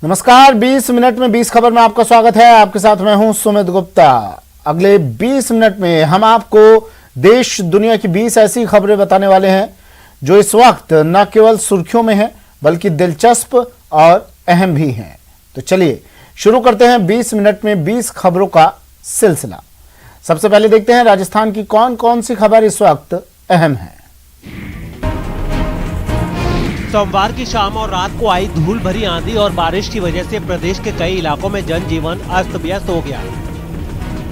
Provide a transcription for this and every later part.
नमस्कार, 20 मिनट में 20 खबर में आपका स्वागत है। आपके साथ मैं हूं सुमित गुप्ता। अगले 20 मिनट में हम आपको देश दुनिया की 20 ऐसी खबरें बताने वाले हैं जो इस वक्त न केवल सुर्खियों में हैं बल्कि दिलचस्प और अहम भी हैं। तो चलिए शुरू करते हैं 20 मिनट में 20 खबरों का सिलसिला। सबसे पहले देखते हैं राजस्थान की कौन कौन सी खबर इस वक्त अहम है। सोमवार की शाम और रात को आई धूल भरी आंधी और बारिश की वजह से प्रदेश के कई इलाकों में जनजीवन अस्त व्यस्त हो गया।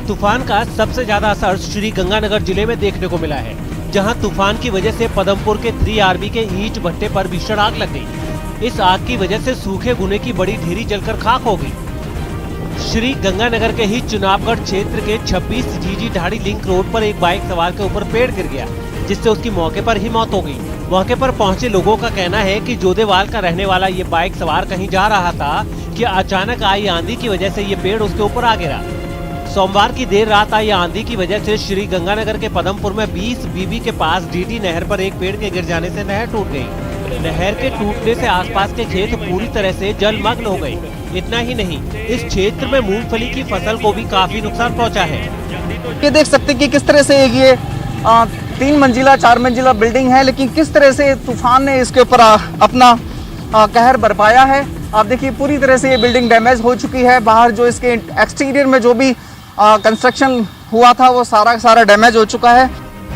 तूफान का सबसे ज्यादा असर श्री गंगानगर जिले में देखने को मिला है, जहां तूफान की वजह से पदमपुर के 3RB के ईंट भट्टे पर भीषण आग लग गई। इस आग की वजह से सूखे गुने की बड़ी ढेरी जलकर खाक हो गई। श्री गंगानगर के ही चुनावगढ़ क्षेत्र के 26 जीजी ढाड़ी लिंक रोड पर एक बाइक सवार के ऊपर पेड़ गिर गया, जिससे उसकी मौके पर ही मौत हो गई। मौके पर पहुंचे लोगों का कहना है कि जोदेवाल का रहने वाला ये बाइक सवार कहीं जा रहा था कि अचानक आई आंधी की वजह से ये पेड़ उसके ऊपर आ गिरा। सोमवार की देर रात आई आंधी की वजह से श्री गंगानगर के पदमपुर में 20 बीबी के पास डीटी नहर पर एक पेड़ के गिर जाने से नहर टूट गई। नहर के टूटने से आसपास के खेत पूरी तरह से जलमग्न हो गए। इतना ही नहीं, इस क्षेत्र में मूंगफली की फसल को भी काफी नुकसान पहुँचा है। ये देख सकते हैं कि किस तरह से ये 3 मंजिला 4 मंजिला बिल्डिंग है, लेकिन किस तरह से तूफान ने इसके ऊपर अपना कहर बरपाया है। आप देखिए पूरी तरह से ये बिल्डिंग डैमेज हो चुकी है। बाहर जो इसके एक्सटीरियर में जो भी कंस्ट्रक्शन हुआ था वो सारा डैमेज हो चुका है।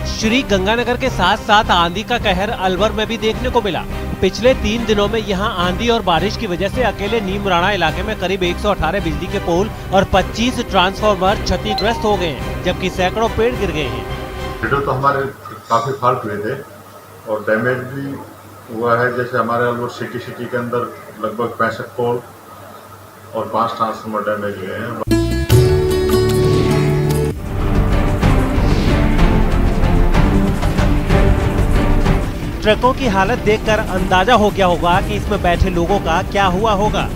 श्री गंगानगर के साथ साथ आंधी का कहर अलवर में भी देखने को मिला। पिछले 3 दिनों में यहाँ आंधी और बारिश की वजह से अकेले नीमराणा इलाके में करीब 118 बिजली के पोल और 25 ट्रांसफार्मर क्षतिग्रस्त हो गए हैं, जबकि सैकड़ों पेड़ गिर गए हैं। वीडियो तो हमारे काफ़ी फॉल्ट हुए थे और डैमेज भी हुआ है। जैसे हमारे अलवर सिटी के अंदर लगभग 65 पोल और 5 ट्रांसफार्मर डैमेज हुए हैं। ट्रकों की हालत देखकर अंदाजा हो गया होगा कि इसमें बैठे लोगों का क्या हुआ होगा।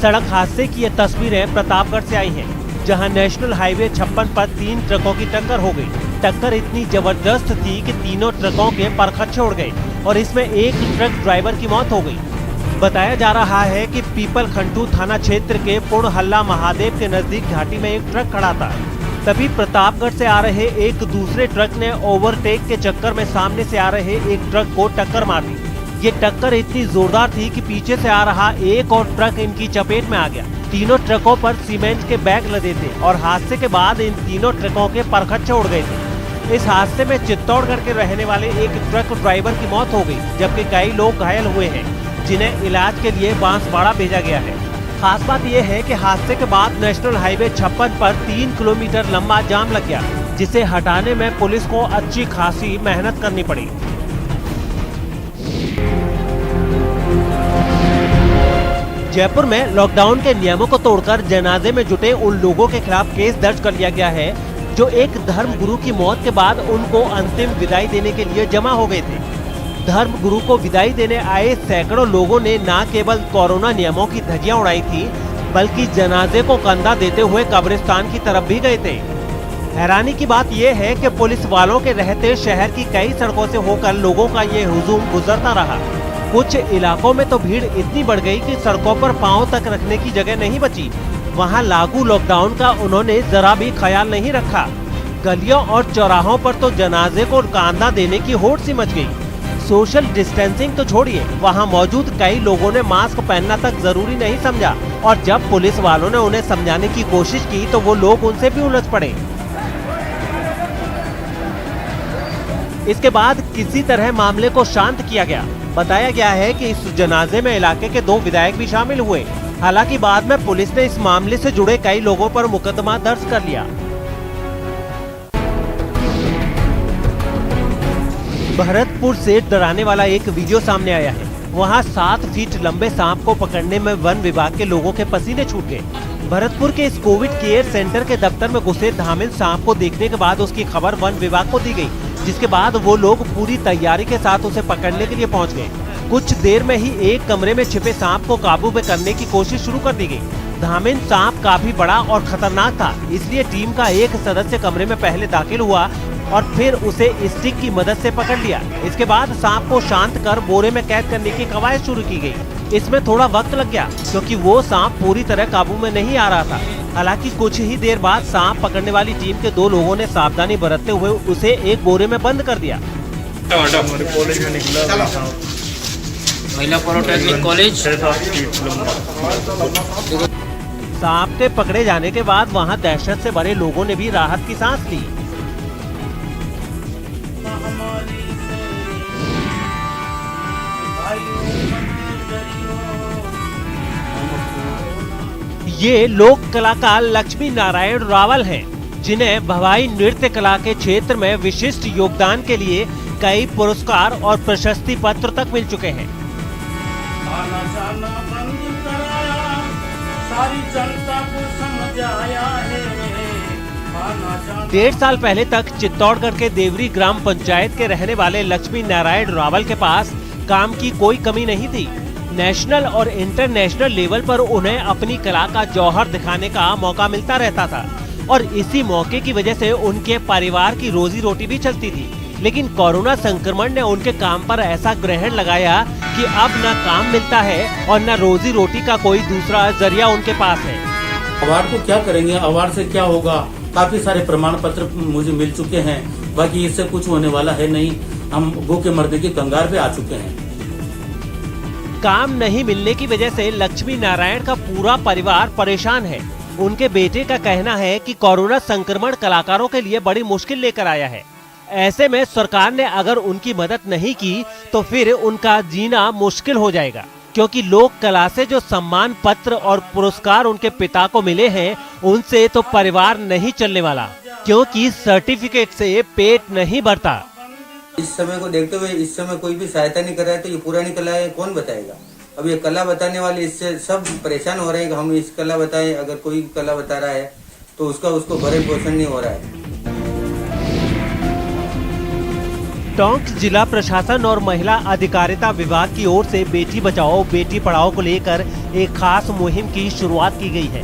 सड़क हादसे की ये तस्वीरें प्रतापगढ़ से आई हैं, जहां नेशनल हाईवे 56 पर 3 ट्रकों की टक्कर हो गई। टक्कर इतनी जबरदस्त थी कि तीनों ट्रकों के परखच्चे उड़ गए और इसमें एक ट्रक ड्राइवर की मौत हो गई। बताया जा रहा है कि पीपल खंटू थाना क्षेत्र के पुणहल्ला महादेव के नजदीक घाटी में एक ट्रक खड़ा था। तभी प्रतापगढ़ से आ रहे एक दूसरे ट्रक ने ओवरटेक के चक्कर में सामने से आ रहे एक ट्रक को टक्कर मार दी। ये टक्कर इतनी जोरदार थी कि पीछे से आ रहा एक और ट्रक इनकी चपेट में आ गया। तीनों ट्रकों पर सीमेंट के बैग लदे थे और हादसे के बाद इन तीनों ट्रकों के परखच्चे उड़ गए थे। इस हादसे में चित्तौड़गढ़ के रहने वाले एक ट्रक ड्राइवर की मौत हो गई, जबकि कई लोग घायल हुए हैं, जिन्हें इलाज के लिए बांसवाड़ा भेजा गया है। खास बात यह है कि हादसे के बाद नेशनल हाईवे 56 पर 3 किलोमीटर लंबा जाम लग गया, जिसे हटाने में पुलिस को अच्छी खासी मेहनत करनी पड़ी। जयपुर में लॉकडाउन के नियमों को तोड़कर जनाजे में जुटे उन लोगों के खिलाफ केस दर्ज कर लिया गया है जो एक धर्म गुरु की मौत के बाद उनको अंतिम विदाई देने के लिए जमा हो गए थे। धर्म गुरु को विदाई देने आए सैकड़ों लोगों ने न केवल कोरोना नियमों की धज्जियां उड़ाई थी, बल्कि जनाजे को कंधा देते हुए कब्रिस्तान की तरफ भी गए थे। हैरानी की बात यह है कि पुलिस वालों के रहते शहर की कई सड़कों से होकर लोगों का ये हुजूम गुजरता रहा। कुछ इलाकों में तो भीड़ इतनी बढ़ गई कि सड़कों पर पांव तक रखने की जगह नहीं बची। वहां लागू लॉकडाउन का उन्होंने जरा भी ख्याल नहीं रखा। गलियों और चौराहों पर तो जनाजे को कांधा देने की होड़ सी मच गई। सोशल डिस्टेंसिंग तो छोड़िए, वहां मौजूद कई लोगों ने मास्क पहनना तक जरूरी नहीं समझा और जब पुलिस वालों ने उन्हें समझाने की कोशिश की तो वो लोग उनसे भी उलझ पड़े। इसके बाद किसी तरह मामले को शांत किया गया। बताया गया है कि इस जनाजे में इलाके के 2 विधायक भी शामिल हुए। हालांकि बाद में पुलिस ने इस मामले से जुड़े कई लोगों पर मुकदमा दर्ज कर लिया। भरतपुर से डराने वाला एक वीडियो सामने आया है। वहां 7 फीट लंबे सांप को पकड़ने में वन विभाग के लोगों के पसीने छूट गए। भरतपुर के इस कोविड केयर सेंटर के दफ्तर में घुसे धामिल सांप को देखने के बाद उसकी खबर वन विभाग को दी गई, जिसके बाद वो लोग पूरी तैयारी के साथ उसे पकड़ने के लिए पहुंच गए। कुछ देर में ही एक कमरे में छिपे सांप को काबू में करने की कोशिश शुरू कर दी गई। धामिल सांप काफी बड़ा और खतरनाक था, इसलिए टीम का एक सदस्य कमरे में पहले दाखिल हुआ और फिर उसे स्टिक की मदद से पकड़ लिया। इसके बाद सांप को शांत कर बोरे में कैद करने की कवायद शुरू की गई। इसमें थोड़ा वक्त लग गया क्योंकि वो सांप पूरी तरह काबू में नहीं आ रहा था। हालांकि कुछ ही देर बाद सांप पकड़ने वाली टीम के 2 लोगों ने सावधानी बरतते हुए उसे एक बोरे में बंद कर दिया। कॉलेज में निकला महिला पॉलिटेक्निक कॉलेज। सांप के पकड़े जाने के बाद वहां दहशत से भरे लोगों ने भी राहत की सांस ली। ये लोक कलाकार लक्ष्मी नारायण रावल हैं, जिन्हें भवाई नृत्य कला के क्षेत्र में विशिष्ट योगदान के लिए कई पुरस्कार और प्रशस्ति पत्र तक मिल चुके हैं। आना जाना बंद करा, सारी जनता को समझ आया है। आना जाना 1.5 साल पहले तक चित्तौड़गढ़ के देवरी ग्राम पंचायत के रहने वाले लक्ष्मी नारायण रावल के पास काम की कोई कमी नहीं थी। नेशनल और इंटरनेशनल लेवल पर उन्हें अपनी कला का जौहर दिखाने का मौका मिलता रहता था और इसी मौके की वजह से उनके परिवार की रोजी रोटी भी चलती थी। लेकिन कोरोना संक्रमण ने उनके काम पर ऐसा ग्रहण लगाया कि अब न काम मिलता है और न रोजी रोटी का कोई दूसरा जरिया उनके पास है। अवार्ड को क्या करेंगे, अवार्ड से क्या होगा। काफी सारे प्रमाण पत्र मुझे मिल चुके हैं, बाकी इससे कुछ होने वाला है नहीं। हम भूखे मरने की कंगार पे आ चुके हैं। काम नहीं मिलने की वजह से लक्ष्मी नारायण का पूरा परिवार परेशान है। उनके बेटे का कहना है कि कोरोना संक्रमण कलाकारों के लिए बड़ी मुश्किल लेकर आया है। ऐसे में सरकार ने अगर उनकी मदद नहीं की तो फिर उनका जीना मुश्किल हो जाएगा, क्योंकि लोक कला से जो सम्मान पत्र और पुरस्कार उनके पिता को मिले हैं उनसे तो परिवार नहीं चलने वाला, क्योंकि सर्टिफिकेट से पेट नहीं भरता। इस समय को देखते हुए इस समय कोई भी सहायता नहीं कर रहा है, तो ये पुरानी कला है कौन बताएगा। अब ये कला बताने वाले इससे सब परेशान हो रहे हैं कि हम इस कला बताएं। अगर कोई कला बता रहा है तो उसको भरण पोषण नहीं हो रहा है। टोंक जिला प्रशासन और महिला अधिकारिता विभाग की ओर से बेटी बचाओ बेटी पढ़ाओ को लेकर एक खास मुहिम की शुरुआत की गई है।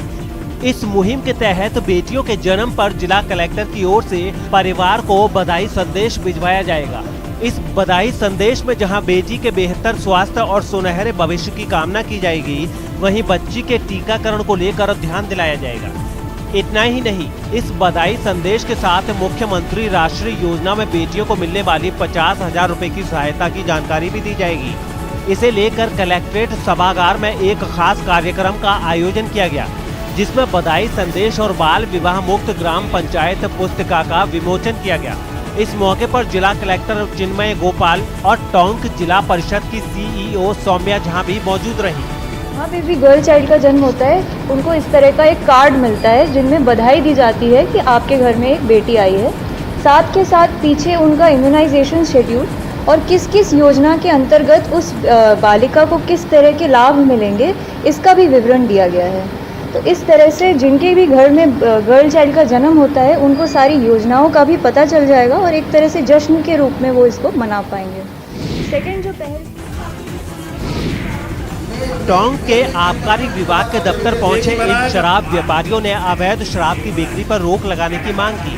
इस मुहिम के तहत बेटियों के जन्म पर जिला कलेक्टर की ओर से परिवार को बधाई संदेश भिजवाया जाएगा। इस बधाई संदेश में जहां बेटी के बेहतर स्वास्थ्य और सुनहरे भविष्य की कामना की जाएगी, वहीं बच्ची के टीकाकरण को लेकर ध्यान दिलाया जाएगा। इतना ही नहीं, इस बधाई संदेश के साथ मुख्यमंत्री राष्ट्रीय योजना में बेटियों को मिलने वाली 50,000 रुपए की सहायता की जानकारी भी दी जाएगी। इसे लेकर कलेक्ट्रेट सभागार में एक खास कार्यक्रम का आयोजन किया गया, जिसमें बधाई संदेश और बाल विवाह मुक्त ग्राम पंचायत पुस्तिका का विमोचन किया गया। इस मौके पर जिला कलेक्टर चिन्मय गोपाल और टोंक जिला परिषद की सीईओ सौम्या झा भी मौजूद रही। जहाँ पे भी गर्ल चाइल्ड का जन्म होता है उनको इस तरह का एक कार्ड मिलता है जिनमें बधाई दी जाती है कि आपके घर में एक बेटी आई है। साथ के साथ पीछे उनका इम्यूनाइजेशन शेड्यूल और किस किस योजना के अंतर्गत उस बालिका को किस तरह के लाभ मिलेंगे इसका भी विवरण दिया गया है। तो इस तरह से जिनके भी घर में गर्ल चाइल्ड का जन्म होता है उनको सारी योजनाओं का भी पता चल जाएगा और एक तरह से जश्न के रूप में वो इसको मना पाएंगे। सेकेंड जो पहल टोंक के आबकारी विभाग के दफ्तर पहुंचे इन शराब व्यापारियों ने अवैध शराब की बिक्री पर रोक लगाने की मांग की।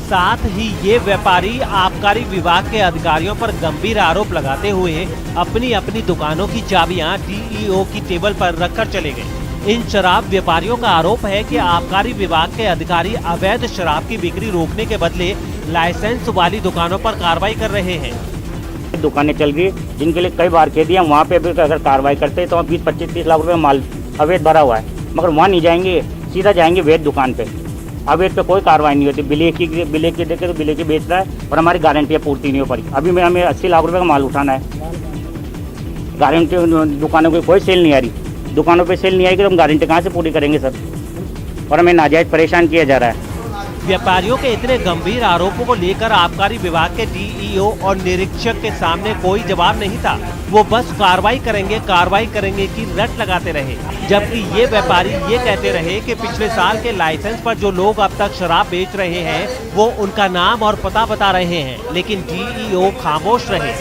साथ ही ये व्यापारी आबकारी विभाग के अधिकारियों पर गंभीर आरोप लगाते हुए अपनी अपनी दुकानों की चाबियां डीईओ की टेबल पर रखकर चले गए। इन शराब व्यापारियों का आरोप है कि आबकारी विभाग के अधिकारी अवैध शराब की बिक्री रोकने के बदले लाइसेंस वाली दुकानों पर कार्रवाई कर रहे हैं। दुकानें चल रही है जिनके लिए कई बार कह दिया, वहाँ पे भी अगर कार्रवाई करते हैं तो 20-25-30 लाख रुपए माल अवैध भरा हुआ है, मगर वहाँ नहीं जाएंगे, सीधा जाएंगे वैध दुकान पे। अवैध पे कोई कार्रवाई नहीं होती। बिले की देखे तो बिले की बेच रहा है और हमारी गारंटी पूर्ति नहीं हो पाई। अभी में हमें 80 लाख रुपए का माल उठाना है। गारंटी दुकानों की कोई सेल नहीं आ रही। दुकानों पे सेल नहीं आएगी तो हम गारंटी कहाँ से पूरी करेंगे सर? और हमें नाजायज परेशान किया जा रहा है। व्यापारियों के इतने गंभीर आरोपों को लेकर आबकारी विभाग के डीईओ और निरीक्षक के सामने कोई जवाब नहीं था। वो बस कार्रवाई करेंगे की रट लगाते रहे, जबकि ये व्यापारी ये कहते रहे कि पिछले साल के लाइसेंस पर जो लोग अब तक शराब बेच रहे हैं वो उनका नाम और पता बता रहे हैं, लेकिन डीईओ खामोश रहे।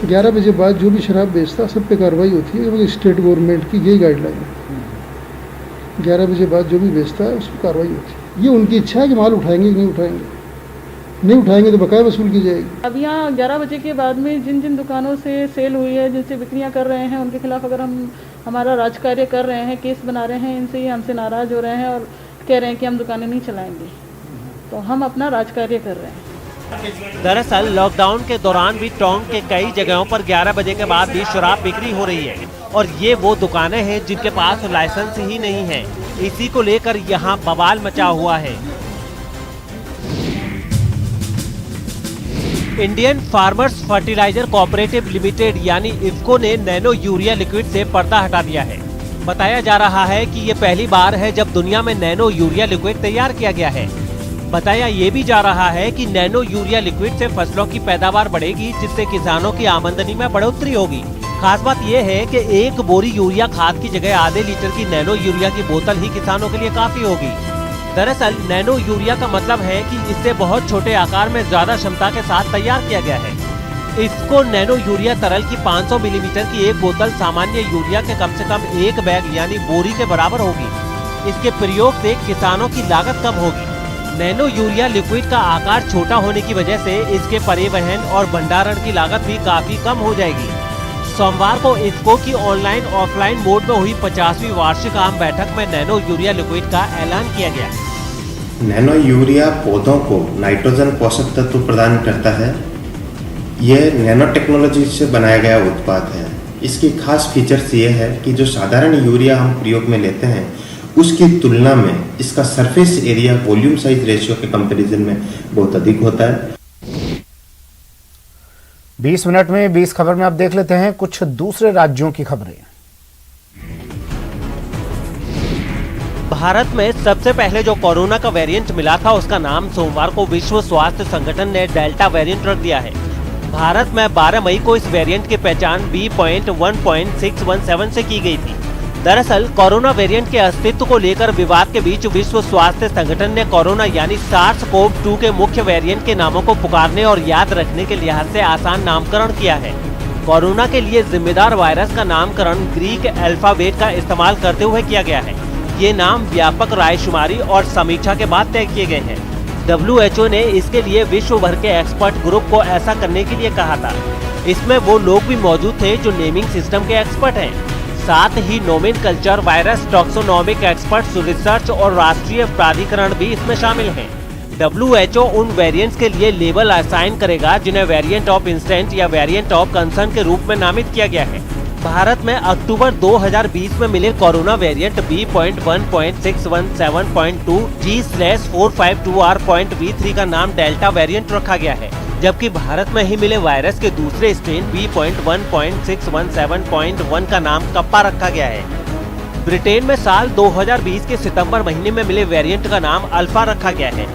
11 बजे बाद जो भी शराब बेचता सब पे कार्रवाई होती है। स्टेट गवर्नमेंट की यही गाइडलाइन है। 11 बजे बाद जो भी बेचता है उस पर कार्रवाई होती है। ये उनकी इच्छा है कि माल उठाएंगे कि नहीं उठाएंगे तो बकाया वसूल की जाएगी। अब यहाँ 11 बजे के बाद में जिन जिन दुकानों से सेल हुई है, जिनसे बिक्रियाँ कर रहे हैं, उनके खिलाफ अगर हम हमारा राजकार्य कर रहे हैं, केस बना रहे हैं इनसे, ये हमसे नाराज हो रहे हैं और कह रहे हैं कि हम दुकानें नहीं चलाएंगे। तो हम अपना राजकार्य कर रहे हैं। दरअसल लॉकडाउन के दौरान भी टोंक के कई जगहों पर 11 बजे के बाद भी शराब बिक्री हो रही है और ये वो दुकानें हैं जिनके पास लाइसेंस ही नहीं है। इसी को लेकर यहाँ बवाल मचा हुआ है। Indian farmers fertiliser cooperative limited यानी इफ्को ने नैनो यूरिया लिक्विड से पर्दा हटा दिया है। बताया जा रहा है कि ये पहली बार है जब दुनिया में नैनो यूरिया लिक्विड तैयार किया गया है। बताया ये भी जा रहा है कि नैनो यूरिया लिक्विड से फसलों की पैदावार बढ़ेगी, जिससे किसानों की आमदनी में बढ़ोतरी होगी। खास बात यह है कि एक बोरी यूरिया खाद की जगह आधे लीटर की नैनो यूरिया की बोतल ही किसानों के लिए काफी होगी। दरअसल नैनो यूरिया का मतलब है कि इसे बहुत छोटे आकार में ज्यादा क्षमता के साथ तैयार किया गया है। इसको नैनो यूरिया तरल की 500 मिलीमीटर की एक बोतल सामान्य यूरिया के कम से कम एक बैग यानी बोरी के बराबर होगी। इसके प्रयोग से किसानों की लागत कम होगी। नैनो यूरिया लिक्विड का आकार छोटा होने की वजह से इसके परिवहन और भंडारण की लागत भी काफी कम हो जाएगी। सोमवार को इफ्को की ऑनलाइन ऑफलाइन मोड में हुई 50वीं वार्षिक आम बैठक में नैनो यूरिया लिक्विड का ऐलान किया गया। नैनो यूरिया पौधों को नाइट्रोजन पोषक तत्व प्रदान करता है। यह नैनो टेक्नोलॉजी से बनाया गया उत्पाद है। इसकी खास फीचर्स ये है कि जो साधारण यूरिया हम प्रयोग में लेते हैं उसकी तुलना में इसका surface area volume size ratio के कंपैरिजन में बहुत अधिक होता है। 20 मिनट में 20 खबर में आप देख लेते हैं कुछ दूसरे राज्यों की खबरें। भारत में सबसे पहले जो कोरोना का वेरिएंट मिला था उसका नाम सोमवार को विश्व स्वास्थ्य संगठन ने डेल्टा वेरिएंट रख दिया है। भारत में 12 मई को इस वेरिएंट की पहचान B.1.617 से की गई थी। दरअसल कोरोना वेरिएंट के अस्तित्व को लेकर विवाद के बीच विश्व स्वास्थ्य संगठन ने कोरोना यानी SARS-CoV-2 के मुख्य वेरिएंट के नामों को पुकारने और याद रखने के लिहाज से आसान नामकरण किया है। कोरोना के लिए जिम्मेदार वायरस का नामकरण ग्रीक अल्फाबेट का इस्तेमाल करते हुए किया गया है। ये नाम व्यापक रायशुमारी और समीक्षा के बाद तय किए गए हैं। WHO ने इसके लिए विश्व भर के एक्सपर्ट ग्रुप को ऐसा करने के लिए कहा था। इसमें वो लोग भी मौजूद थे जो नेमिंग सिस्टम के एक्सपर्ट हैं। साथ ही नोमेनकल्चर, वायरस टॉक्सोनोमिक एक्सपर्ट्स, रिसर्च और राष्ट्रीय प्राधिकरण भी इसमें शामिल हैं। WHO उन वेरिएंट्स के लिए लेबल असाइन करेगा जिन्हें वेरिएंट ऑफ इंसिडेंट या वेरिएंट ऑफ कंसर्न के रूप में नामित किया गया है। भारत में अक्टूबर 2020 में मिले कोरोना वेरिएंट B.1.617.2 G/452R.V3 का नाम डेल्टा वेरिएंट रखा गया है, जबकि भारत में ही मिले वायरस के दूसरे स्ट्रेन B.1.617.1 का नाम कप्पा रखा गया है। ब्रिटेन में साल 2020 के सितंबर महीने में मिले वेरिएंट का नाम अल्फा रखा गया है।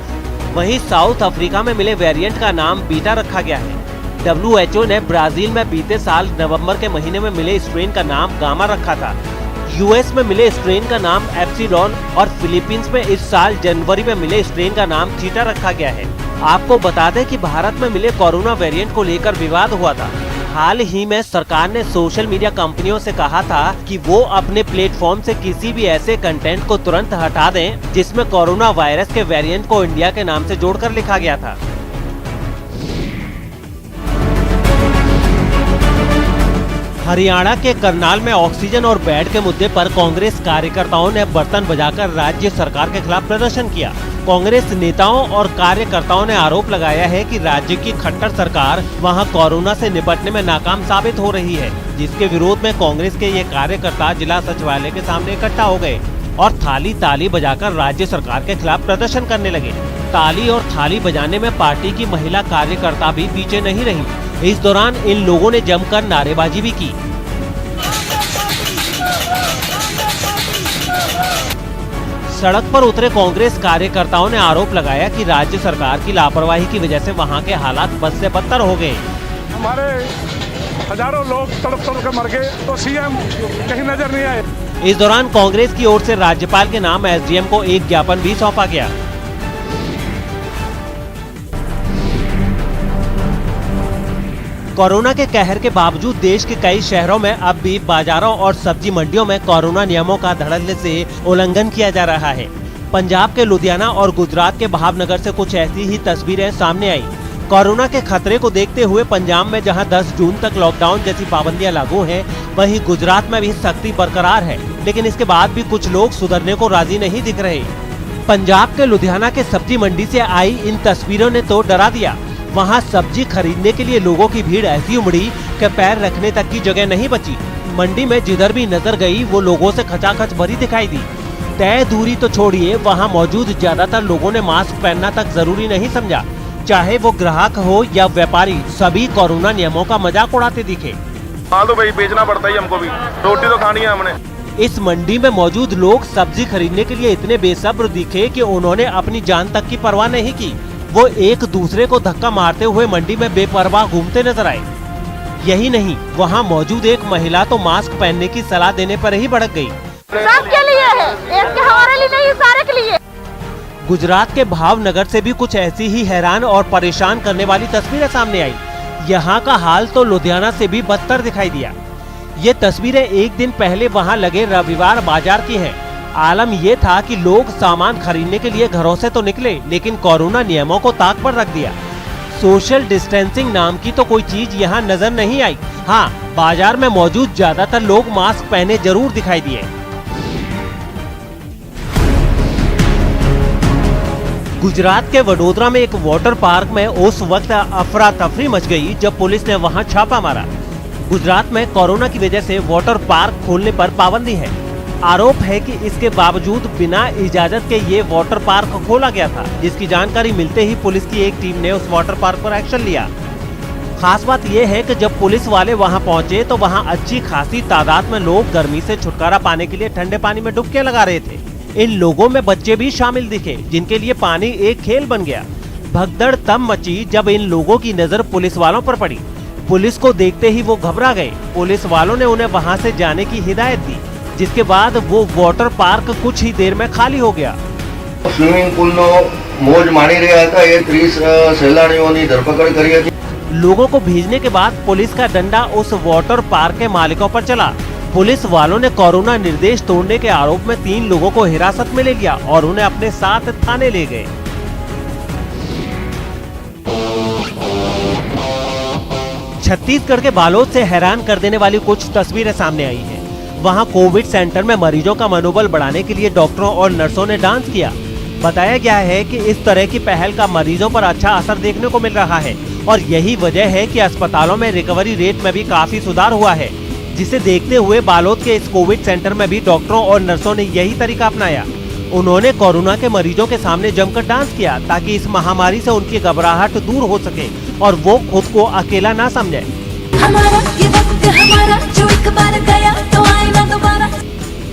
वहीं साउथ अफ्रीका में मिले वेरिएंट का नाम बीटा रखा गया है। WHO ने ब्राजील में बीते साल नवंबर के महीने में मिले स्ट्रेन का नाम गामा रखा था। US में मिले स्ट्रेन का नाम एप्सिलॉन और फिलीपींस में इस साल जनवरी में मिले स्ट्रेन का नाम थीटा रखा गया है। आपको बता दें कि भारत में मिले कोरोना वेरिएंट को लेकर विवाद हुआ था। हाल ही में सरकार ने सोशल मीडिया कंपनियों से कहा था कि वो अपने प्लेटफॉर्म से किसी भी ऐसे कंटेंट को तुरंत हटा दें जिसमें कोरोना वायरस के वेरिएंट को इंडिया के नाम से जोड़कर लिखा गया था। हरियाणा के करनाल में ऑक्सीजन और बेड के मुद्दे पर कांग्रेस कार्यकर्ताओं ने बर्तन बजाकर राज्य सरकार के खिलाफ प्रदर्शन किया। कांग्रेस नेताओं और कार्यकर्ताओं ने आरोप लगाया है कि राज्य की खट्टर सरकार वहां कोरोना से निपटने में नाकाम साबित हो रही है, जिसके विरोध में कांग्रेस के ये कार्यकर्ता जिला सचिवालय के सामने इकट्ठा हो गए और थाली ताली बजाकर राज्य सरकार के खिलाफ प्रदर्शन करने लगे। ताली और थाली बजाने में पार्टी की महिला कार्यकर्ता भी पीछे नहीं रही। इस दौरान इन लोगों ने जमकर नारेबाजी भी की। सड़क पर उतरे कांग्रेस कार्यकर्ताओं ने आरोप लगाया कि राज्य सरकार की लापरवाही की वजह से वहां के हालात बद से बदतर हो गए। हमारे हजारों लोग तड़प तड़प के मर गए तो सीएम कहीं नजर नहीं आए। इस दौरान कांग्रेस की ओर से राज्यपाल के नाम SDM को एक ज्ञापन भी सौंपा गया। कोरोना के कहर के बावजूद देश के कई शहरों में अब भी बाजारों और सब्जी मंडियों में कोरोना नियमों का धड़ल्ले से उल्लंघन किया जा रहा है। पंजाब के लुधियाना और गुजरात के भावनगर से कुछ ऐसी ही तस्वीरें सामने आई। कोरोना के खतरे को देखते हुए पंजाब में जहां 10 जून तक लॉकडाउन जैसी पाबंदियां लागू हैं, वहीं गुजरात में भी सख्ती बरकरार है। लेकिन इसके बाद भी कुछ लोग सुधरने को राजी नहीं दिख रहे। पंजाब के लुधियाना के सब्जी मंडी से आई इन तस्वीरों ने तो डरा दिया। वहां सब्जी खरीदने के लिए लोगों की भीड़ ऐसी उमड़ी कि पैर रखने तक की जगह नहीं बची। मंडी में जिधर भी नजर गई वो लोगों से खचाखच भरी दिखाई दी। तय दूरी तो छोड़िए, वहां मौजूद ज्यादातर लोगों ने मास्क पहनना तक जरूरी नहीं समझा। चाहे वो ग्राहक हो या व्यापारी, सभी कोरोना नियमों का मजाक उड़ाते दिखे। माल तो भाई बेचना पड़ता है हमको भी, रोटी तो खानी है हमने। इस मंडी में मौजूद लोग सब्जी खरीदने के लिए इतने बेसब्र दिखे कि उन्होंने अपनी जान तक की परवाह नहीं की। वो एक दूसरे को धक्का मारते हुए मंडी में बेपरवाह घूमते नजर आए। यही नहीं, वहाँ मौजूद एक महिला तो मास्क पहनने की सलाह देने पर ही भड़क गई। सबके लिए है, एक के हमारे लिए नहीं, सारे के लिए। गुजरात के भावनगर से भी कुछ ऐसी ही हैरान और परेशान करने वाली तस्वीरें सामने आई। यहाँ का हाल तो लुधियाना से भी बदतर दिखाई दिया। ये तस्वीरें एक दिन पहले वहाँ लगे रविवार बाजार की हैं। आलम ये था कि लोग सामान खरीदने के लिए घरों से तो निकले, लेकिन कोरोना नियमों को ताक पर रख दिया। सोशल डिस्टेंसिंग नाम की तो कोई चीज यहाँ नजर नहीं आई। हाँ, बाजार में मौजूद ज्यादातर लोग मास्क पहने जरूर दिखाई दिए। गुजरात के वडोदरा में एक वाटर पार्क में उस वक्त अफरा तफरी मच गई जब पुलिस ने वहां छापा मारा। गुजरात में कोरोना की वजह से वाटर पार्क खोलने पर पाबंदी है। आरोप है कि इसके बावजूद बिना इजाजत के ये वाटर पार्क खोला गया था, जिसकी जानकारी मिलते ही पुलिस की एक टीम ने उस वाटर पार्क पर एक्शन लिया। खास बात यह है कि जब पुलिस वाले वहां पहुंचे तो वहां अच्छी खासी तादाद में लोग गर्मी से छुटकारा पाने के लिए ठंडे पानी में डुबकियां लगा रहे थे। इन लोगों में बच्चे भी शामिल दिखे, जिनके लिए पानी एक खेल बन गया। भगदड़ तब मची जब इन लोगों की नजर पुलिस वालों पर पड़ी। पुलिस को देखते ही वो घबरा गए। पुलिस वालों ने उन्हें वहां से जाने की हिदायत दी, जिसके बाद वो वाटर पार्क कुछ ही देर में खाली हो गया। स्विमिंग पूल नो मोज माणी रह्या हता ए 30 सैलाणीओनी धरपकड़ करी हती। लोगों को भेजने के बाद पुलिस का डंडा उस वाटर पार्क के मालिकों पर चला। पुलिस वालों ने कोरोना निर्देश तोड़ने के आरोप में 3 लोगों को हिरासत में ले लिया और उन्हें अपने साथ थाने ले गए। छत्तीसगढ़ के बालोद से हैरान कर देने वाली कुछ तस्वीरें सामने आई हैं। वहां कोविड सेंटर में मरीजों का मनोबल बढ़ाने के लिए डॉक्टरों और नर्सों ने डांस किया। बताया गया है कि इस तरह की पहल का मरीजों पर अच्छा असर देखने को मिल रहा है और यही वजह है कि अस्पतालों में रिकवरी रेट में भी काफी सुधार हुआ है, जिसे देखते हुए बालोद के इस कोविड सेंटर में भी डॉक्टरों और नर्सों ने यही तरीका अपनाया। उन्होंने कोरोना के मरीजों के सामने जमकर डांस किया ताकि इस महामारी से उनकी घबराहट दूर हो सके और वो खुद को अकेला ना समझे। हमारा ये वक्त हमारा, जो एक बार गया तो आए ना दोबारा।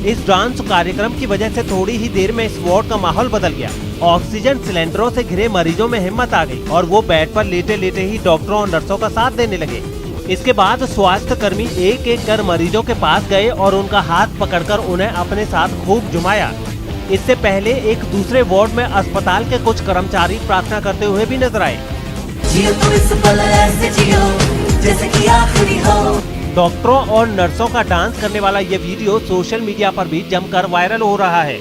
इस डांस कार्यक्रम की वजह से थोड़ी ही देर में इस वार्ड का माहौल बदल गया। ऑक्सीजन सिलेंडरों से घिरे मरीजों में हिम्मत आ गई और वो बेड पर लेटे लेटे ही डॉक्टरों और नर्सों का साथ देने लगे। इसके बाद स्वास्थ्य कर्मी एक एक कर मरीजों के पास गए और उनका हाथ पकड़कर उन्हें अपने साथ खूब झुमाया। इससे पहले एक दूसरे वार्ड में अस्पताल के कुछ कर्मचारी प्रार्थना करते हुए भी नजर आए। जियो तो इस पल ऐसे जियो जैसे कि आखिरी हो। डॉक्टरों और नर्सों का डांस करने वाला ये वीडियो सोशल मीडिया पर भी जमकर वायरल हो रहा है।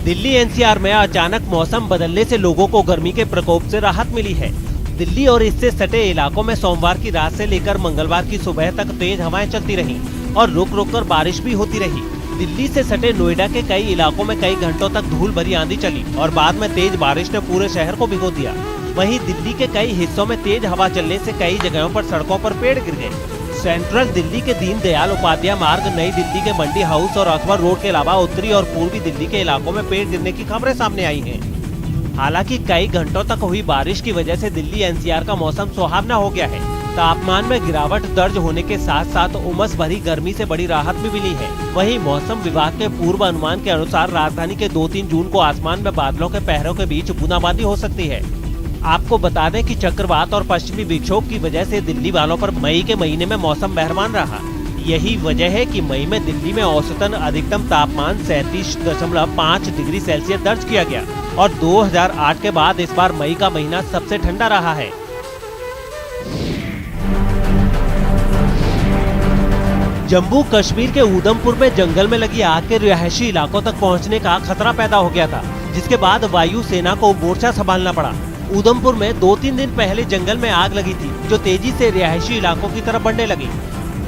दिल्ली एनसीआर में अचानक मौसम बदलने से लोगों को गर्मी के प्रकोप से राहत मिली है। दिल्ली और इससे सटे इलाकों में सोमवार की रात से लेकर मंगलवार की सुबह तक तेज हवाएं चलती रहीं और रुक रुक कर बारिश भी होती रही। दिल्ली से सटे नोएडा के कई इलाकों में कई घंटों तक धूल भरी आंधी चली और बाद में तेज बारिश ने पूरे शहर को भिगो दिया। वहीं दिल्ली के कई हिस्सों में तेज हवा चलने से कई जगहों पर सड़कों पर पेड़ गिर गए। सेंट्रल दिल्ली के दीनदयाल उपाध्याय मार्ग, नई दिल्ली के मंडी हाउस और अकबर रोड के अलावा उत्तरी और पूर्वी दिल्ली के इलाकों में पेड़ गिरने की खबरें सामने आई हैं। हालांकि कई घंटों तक हुई बारिश की वजह से दिल्ली एनसीआर का मौसम सुहावना हो गया है। तापमान में गिरावट दर्ज होने के साथ साथ उमस भरी गर्मी से बड़ी राहत भी मिली है। वहीं मौसम विभाग के पूर्व अनुमान के अनुसार राजधानी के 2-3 जून को आसमान में बादलों के पहरों के बीच बूंदाबांदी हो सकती है। आपको बता दें कि चक्रवात और पश्चिमी विक्षोभ की वजह से दिल्ली वालों पर मई के महीने में मौसम मेहरबान रहा। यही वजह है कि मई में दिल्ली में औसतन अधिकतम तापमान 37.5 डिग्री सेल्सियस दर्ज किया गया और 2008 के बाद इस बार मई का महीना सबसे ठंडा रहा है। जम्मू कश्मीर के उधमपुर में जंगल में लगी आग के रिहायशी इलाकों तक पहुंचने का खतरा पैदा हो गया था, जिसके बाद वायुसेना को मोर्चा संभालना पड़ा। उधमपुर में 2-3 दिन पहले जंगल में आग लगी थी, जो तेजी से रिहायशी इलाकों की तरफ बढ़ने लगी।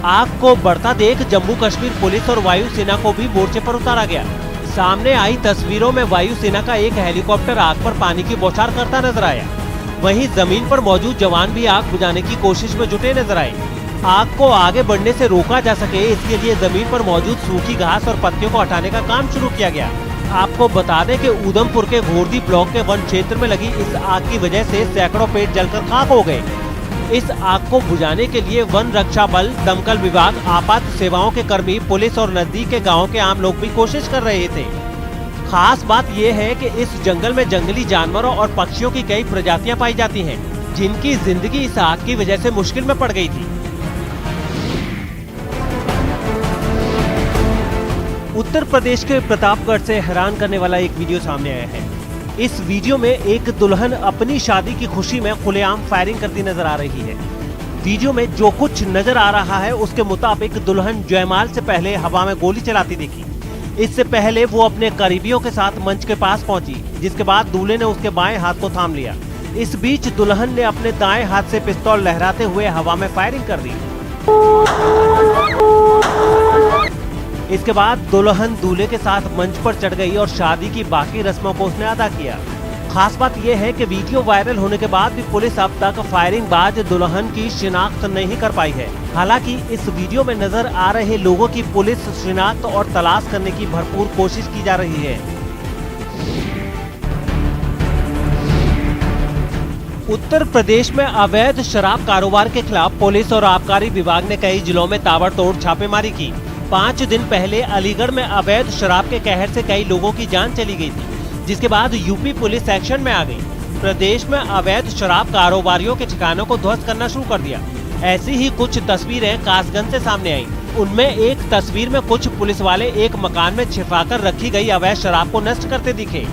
आग को बढ़ता देख जम्मू कश्मीर पुलिस और वायुसेना को भी मोर्चे पर उतारा गया। सामने आई तस्वीरों में वायुसेना का एक हेलीकॉप्टर आग पर पानी की बौछार करता नजर आया। वहीं जमीन पर मौजूद जवान भी आग बुझाने की कोशिश में जुटे नजर आए। आग को आगे बढ़ने से रोका जा सके, इसके लिए जमीन पर मौजूद सूखी घास और पत्तियों को हटाने का काम शुरू किया गया। आपको बता दें कि उधमपुर के घोरदी ब्लॉक के वन क्षेत्र में लगी इस आग की वजह से सैकड़ों पेड़ जलकर खाक हो गए। इस आग को बुझाने के लिए वन रक्षा बल, दमकल विभाग, आपात सेवाओं के कर्मी, पुलिस और नजदीक के गाँव के आम लोग भी कोशिश कर रहे थे। खास बात यह है कि इस जंगल में जंगली जानवरों और पक्षियों की कई प्रजातियां पाई जाती हैं, जिनकी जिंदगी इस आग की वजह से मुश्किल में पड़ गई थी। उत्तर प्रदेश के प्रतापगढ़ से हैरान करने वाला एक वीडियो सामने आया है। इस वीडियो में एक दुल्हन अपनी शादी की खुशी में खुलेआम फायरिंग करती नजर आ रही है। वीडियो में जो कुछ नजर आ रहा है उसके मुताबिक दुल्हन जयमाल से पहले हवा में गोली चलाती दिखी। इससे पहले वो अपने करीबियों के साथ मंच के पास पहुंची, जिसके बाद दूल्हे ने उसके बाएं हाथ को थाम लिया। इस बीच दुल्हन ने अपने दाएं हाथ से पिस्तौल लहराते हुए हवा में फायरिंग कर दी। इसके बाद दुल्हन दूल्हे के साथ मंच पर चढ़ गई और शादी की बाकी रस्मों को उसने अदा किया। खास बात यह है कि वीडियो वायरल होने के बाद भी पुलिस अब तक फायरिंग बाज दुल्हन की शिनाख्त नहीं कर पाई है। हालांकि इस वीडियो में नजर आ रहे लोगों की पुलिस शिनाख्त और तलाश करने की भरपूर कोशिश की जा रही है। उत्तर प्रदेश में अवैध शराब कारोबार के खिलाफ पुलिस और आबकारी विभाग ने कई जिलों में ताबड़तोड़ छापेमारी की। 5 दिन पहले अलीगढ़ में अवैध शराब के कहर से कई लोगों की जान चली गई थी, जिसके बाद यूपी पुलिस एक्शन में आ गई। प्रदेश में अवैध शराब कारोबारियों के ठिकानों को ध्वस्त करना शुरू कर दिया। ऐसी ही कुछ तस्वीरें कासगंज से सामने आई। उनमें एक तस्वीर में कुछ पुलिस वाले एक मकान में छिपाकर रखी गई अवैध शराब को नष्ट करते दिखे।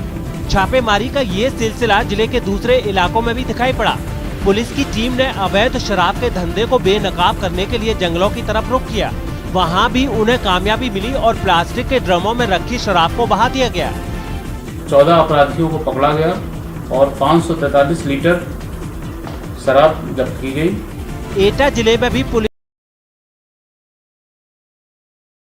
छापेमारी का ये सिलसिला जिले के दूसरे इलाकों में भी दिखाई पड़ा। पुलिस की टीम ने अवैध शराब के धंधे को बेनकाब करने के लिए जंगलों की तरफ रुख किया। वहाँ भी उन्हें कामयाबी मिली और प्लास्टिक के ड्रमों में रखी शराब को बहा दिया गया। 14 अपराधियों को पकड़ा गया और 543 लीटर शराब जब्त की गई। एटा जिले में भी पुलिस